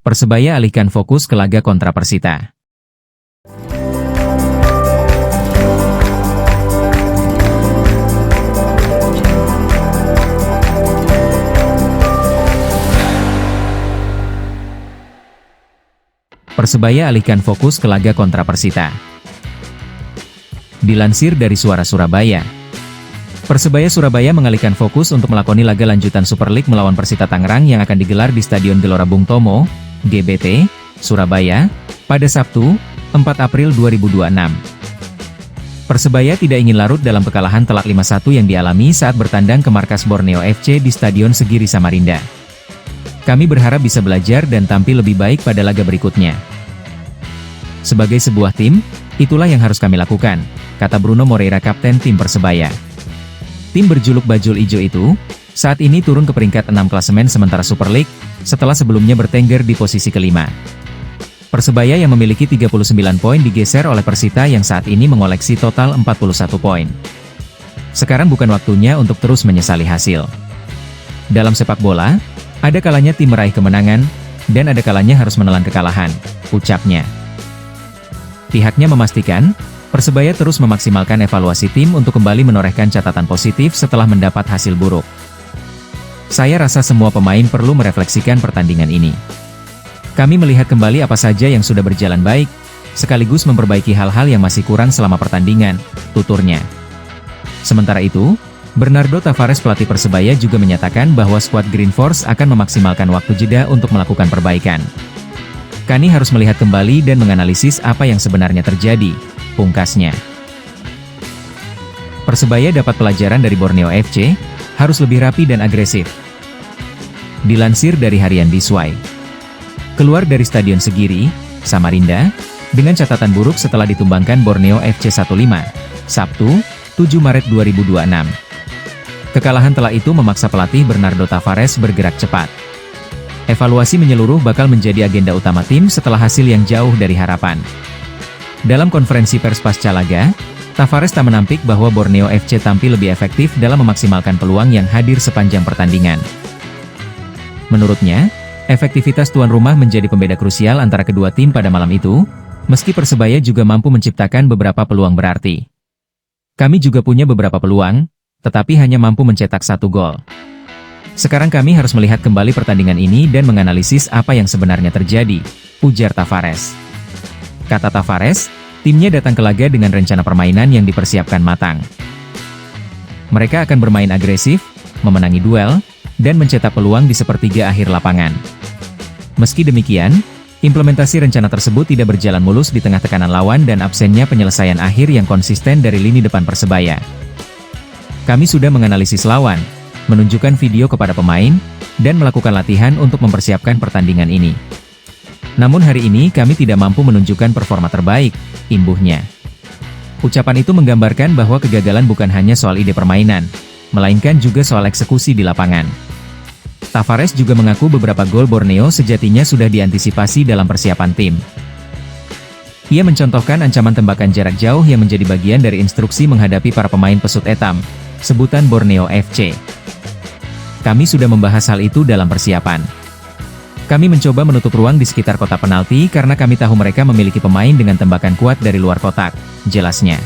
Persebaya alihkan fokus ke laga kontra Persita. Persebaya alihkan fokus ke laga kontra Persita. Dilansir dari Suara Surabaya, Persebaya Surabaya mengalihkan fokus untuk melakoni laga lanjutan Super League melawan Persita Tangerang yang akan digelar di Stadion Gelora Bung Tomo, GBT, Surabaya, pada Sabtu, 4 April 2026. Persebaya tidak ingin larut dalam kekalahan telak 5-1 yang dialami saat bertandang ke markas Borneo FC di Stadion Segiri Samarinda. Kami berharap bisa belajar dan tampil lebih baik pada laga berikutnya. Sebagai sebuah tim, itulah yang harus kami lakukan, kata Bruno Moreira, kapten tim Persebaya. Tim berjuluk Bajul Ijo itu, saat ini turun ke peringkat 6 klasemen sementara Super League, setelah sebelumnya bertengger di posisi kelima. Persebaya yang memiliki 39 poin digeser oleh Persita yang saat ini mengoleksi total 41 poin. Sekarang bukan waktunya untuk terus menyesali hasil. Dalam sepak bola, ada kalanya tim meraih kemenangan, dan ada kalanya harus menelan kekalahan, ucapnya. Pihaknya memastikan, Persebaya terus memaksimalkan evaluasi tim untuk kembali menorehkan catatan positif setelah mendapat hasil buruk. Saya rasa semua pemain perlu merefleksikan pertandingan ini. Kami melihat kembali apa saja yang sudah berjalan baik, sekaligus memperbaiki hal-hal yang masih kurang selama pertandingan, tuturnya. Sementara itu, Bernardo Tavares pelatih Persebaya juga menyatakan bahwa skuad Green Force akan memaksimalkan waktu jeda untuk melakukan perbaikan. Kami harus melihat kembali dan menganalisis apa yang sebenarnya terjadi, pungkasnya. Persebaya dapat pelajaran dari Borneo FC, harus lebih rapi dan agresif. Dilansir dari Harian Bisway, keluar dari Stadion Segiri, Samarinda, dengan catatan buruk setelah ditumbangkan Borneo FC 1-5, Sabtu, 7 Maret 2026. Kekalahan telak itu memaksa pelatih Bernardo Tavares bergerak cepat. Evaluasi menyeluruh bakal menjadi agenda utama tim setelah hasil yang jauh dari harapan. Dalam konferensi pers pasca laga, Tavares tak menampik bahwa Borneo FC tampil lebih efektif dalam memaksimalkan peluang yang hadir sepanjang pertandingan. Menurutnya, efektivitas tuan rumah menjadi pembeda krusial antara kedua tim pada malam itu, meski Persebaya juga mampu menciptakan beberapa peluang berarti. Kami juga punya beberapa peluang, tetapi hanya mampu mencetak 1 gol. Sekarang kami harus melihat kembali pertandingan ini dan menganalisis apa yang sebenarnya terjadi, ujar Tavares. Kata Tavares, timnya datang ke laga dengan rencana permainan yang dipersiapkan matang. Mereka akan bermain agresif, memenangi duel, dan mencetak peluang di sepertiga akhir lapangan. Meski demikian, implementasi rencana tersebut tidak berjalan mulus di tengah tekanan lawan dan absennya penyelesaian akhir yang konsisten dari lini depan Persebaya. Kami sudah menganalisis lawan, menunjukkan video kepada pemain, dan melakukan latihan untuk mempersiapkan pertandingan ini. Namun hari ini kami tidak mampu menunjukkan performa terbaik, imbuhnya. Ucapan itu menggambarkan bahwa kegagalan bukan hanya soal ide permainan, melainkan juga soal eksekusi di lapangan. Tavares juga mengaku beberapa gol Borneo sejatinya sudah diantisipasi dalam persiapan tim. Ia mencontohkan ancaman tembakan jarak jauh yang menjadi bagian dari instruksi menghadapi para pemain pesut etam, sebutan Borneo FC. Kami sudah membahas hal itu dalam persiapan. Kami mencoba menutup ruang di sekitar kotak penalti karena kami tahu mereka memiliki pemain dengan tembakan kuat dari luar kotak, jelasnya.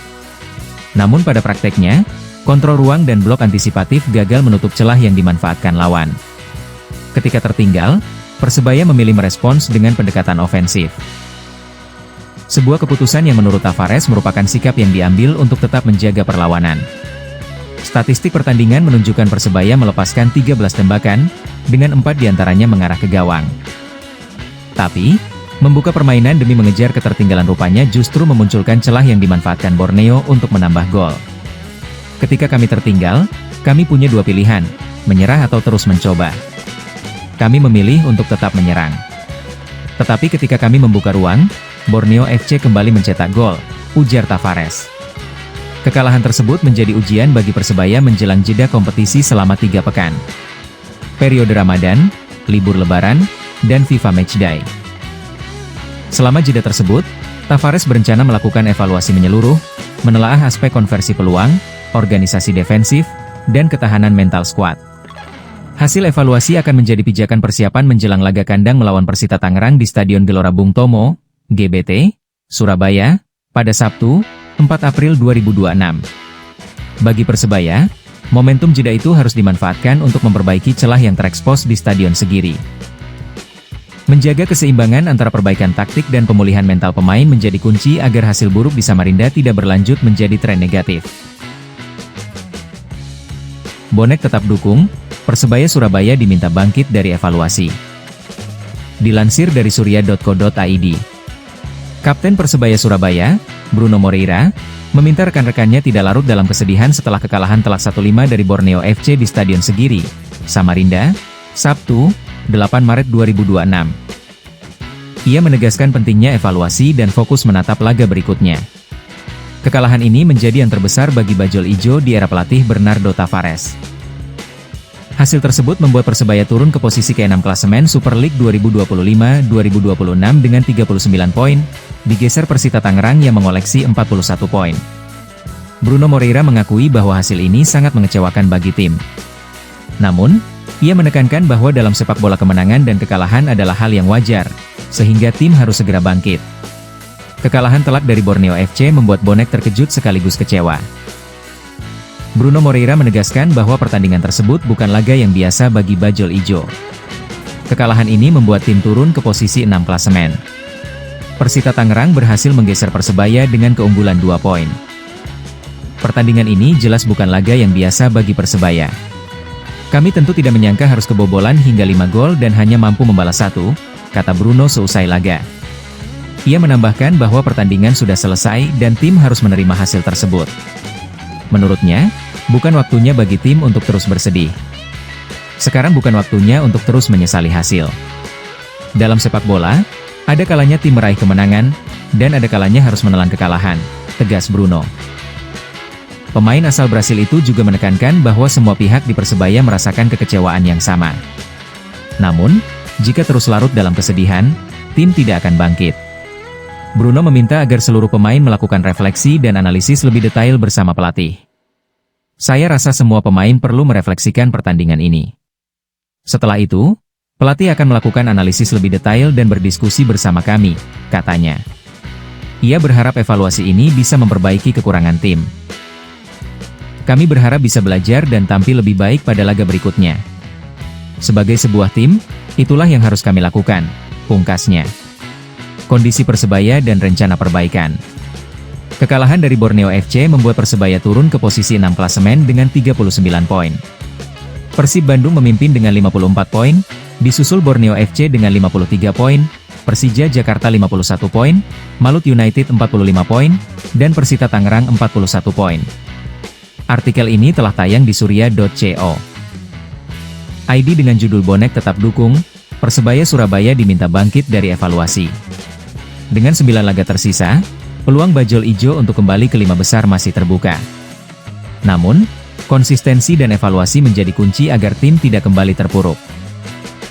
Namun pada prakteknya, kontrol ruang dan blok antisipatif gagal menutup celah yang dimanfaatkan lawan. Ketika tertinggal, Persebaya memilih merespons dengan pendekatan ofensif. Sebuah keputusan yang menurut Tavares merupakan sikap yang diambil untuk tetap menjaga perlawanan. Statistik pertandingan menunjukkan Persebaya melepaskan 13 tembakan, dengan 4 diantaranya mengarah ke gawang. Tapi, membuka permainan demi mengejar ketertinggalan rupanya justru memunculkan celah yang dimanfaatkan Borneo untuk menambah gol. Ketika kami tertinggal, kami punya 2 pilihan, menyerah atau terus mencoba. Kami memilih untuk tetap menyerang. Tetapi ketika kami membuka ruang, Borneo FC kembali mencetak gol, ujar Tavares. Kekalahan tersebut menjadi ujian bagi Persebaya menjelang jeda kompetisi selama 3 pekan. Periode Ramadan, libur Lebaran, dan FIFA Matchday. Selama jeda tersebut, Tavares berencana melakukan evaluasi menyeluruh, menelaah aspek konversi peluang, organisasi defensif, dan ketahanan mental skuad. Hasil evaluasi akan menjadi pijakan persiapan menjelang laga kandang melawan Persita Tangerang di Stadion Gelora Bung Tomo, GBT, Surabaya, pada Sabtu, 4 April 2026. Bagi Persebaya, momentum jeda itu harus dimanfaatkan untuk memperbaiki celah yang terekspos di Stadion Segiri. Menjaga keseimbangan antara perbaikan taktik dan pemulihan mental pemain menjadi kunci agar hasil buruk di Samarinda tidak berlanjut menjadi tren negatif. Bonek tetap dukung, Persebaya Surabaya diminta bangkit dari evaluasi. Dilansir dari surya.co.id. Kapten Persebaya Surabaya, Bruno Moreira, meminta rekan-rekannya tidak larut dalam kesedihan setelah kekalahan telak 1-5 dari Borneo FC di Stadion Segiri, Samarinda, Sabtu, 8 Maret 2026. Ia menegaskan pentingnya evaluasi dan fokus menatap laga berikutnya. Kekalahan ini menjadi yang terbesar bagi Bajul Ijo di era pelatih Bernardo Tavares. Hasil tersebut membuat Persebaya turun ke posisi ke-6 klasemen Super League 2025-2026 dengan 39 poin, digeser Persita Tangerang yang mengoleksi 41 poin. Bruno Moreira mengakui bahwa hasil ini sangat mengecewakan bagi tim. Namun, ia menekankan bahwa dalam sepak bola kemenangan dan kekalahan adalah hal yang wajar, sehingga tim harus segera bangkit. Kekalahan telak dari Borneo FC membuat bonek terkejut sekaligus kecewa. Bruno Moreira menegaskan bahwa pertandingan tersebut bukan laga yang biasa bagi Bajul Ijo. Kekalahan ini membuat tim turun ke posisi 6 klasemen. Persita Tangerang berhasil menggeser Persebaya dengan keunggulan 2 poin. Pertandingan ini jelas bukan laga yang biasa bagi Persebaya. Kami tentu tidak menyangka harus kebobolan hingga 5 gol dan hanya mampu membalas 1, kata Bruno seusai laga. Ia menambahkan bahwa pertandingan sudah selesai dan tim harus menerima hasil tersebut. Menurutnya, bukan waktunya bagi tim untuk terus bersedih. Sekarang bukan waktunya untuk terus menyesali hasil. Dalam sepak bola, ada kalanya tim meraih kemenangan, dan ada kalanya harus menelan kekalahan, tegas Bruno. Pemain asal Brasil itu juga menekankan bahwa semua pihak di Persebaya merasakan kekecewaan yang sama. Namun, jika terus larut dalam kesedihan, tim tidak akan bangkit. Bruno meminta agar seluruh pemain melakukan refleksi dan analisis lebih detail bersama pelatih. Saya rasa semua pemain perlu merefleksikan pertandingan ini. Setelah itu, pelatih akan melakukan analisis lebih detail dan berdiskusi bersama kami, katanya. Ia berharap evaluasi ini bisa memperbaiki kekurangan tim. Kami berharap bisa belajar dan tampil lebih baik pada laga berikutnya. Sebagai sebuah tim, itulah yang harus kami lakukan, pungkasnya. Kondisi Persebaya dan rencana perbaikan. Kekalahan dari Borneo FC membuat Persebaya turun ke posisi 6 klasemen dengan 39 poin. Persib Bandung memimpin dengan 54 poin, disusul Borneo FC dengan 53 poin, Persija Jakarta 51 poin, Malut United 45 poin, dan Persita Tangerang 41 poin. Artikel ini telah tayang di surya.co. ID dengan judul Bonek tetap dukung, Persebaya Surabaya diminta bangkit dari evaluasi. Dengan 9 laga tersisa, peluang Bajul Ijo untuk kembali ke 5 besar masih terbuka. Namun, konsistensi dan evaluasi menjadi kunci agar tim tidak kembali terpuruk.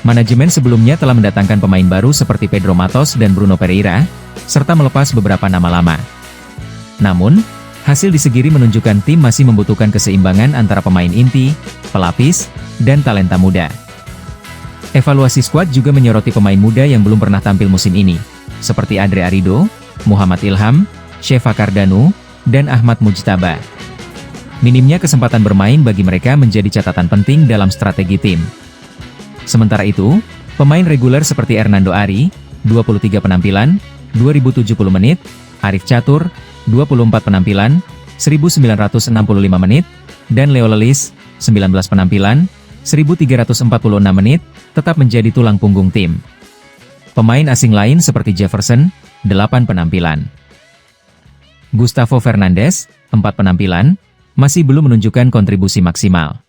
Manajemen sebelumnya telah mendatangkan pemain baru seperti Pedro Matos dan Bruno Pereira, serta melepas beberapa nama lama. Namun, hasil di Segiri menunjukkan tim masih membutuhkan keseimbangan antara pemain inti, pelapis, dan talenta muda. Evaluasi skuad juga menyoroti pemain muda yang belum pernah tampil musim ini, seperti Andre Arido, Muhammad Ilham, Sheva Kardanu, dan Ahmad Mujtaba. Minimnya kesempatan bermain bagi mereka menjadi catatan penting dalam strategi tim. Sementara itu, pemain reguler seperti Hernando Ari, 23 penampilan, 2070 menit, Arif Catur, 24 penampilan, 1965 menit, dan Leo Lelis, 19 penampilan, 1346 menit, tetap menjadi tulang punggung tim. Pemain asing lain seperti Jefferson, 8 penampilan. Gustavo Fernandes, 4 penampilan, masih belum menunjukkan kontribusi maksimal.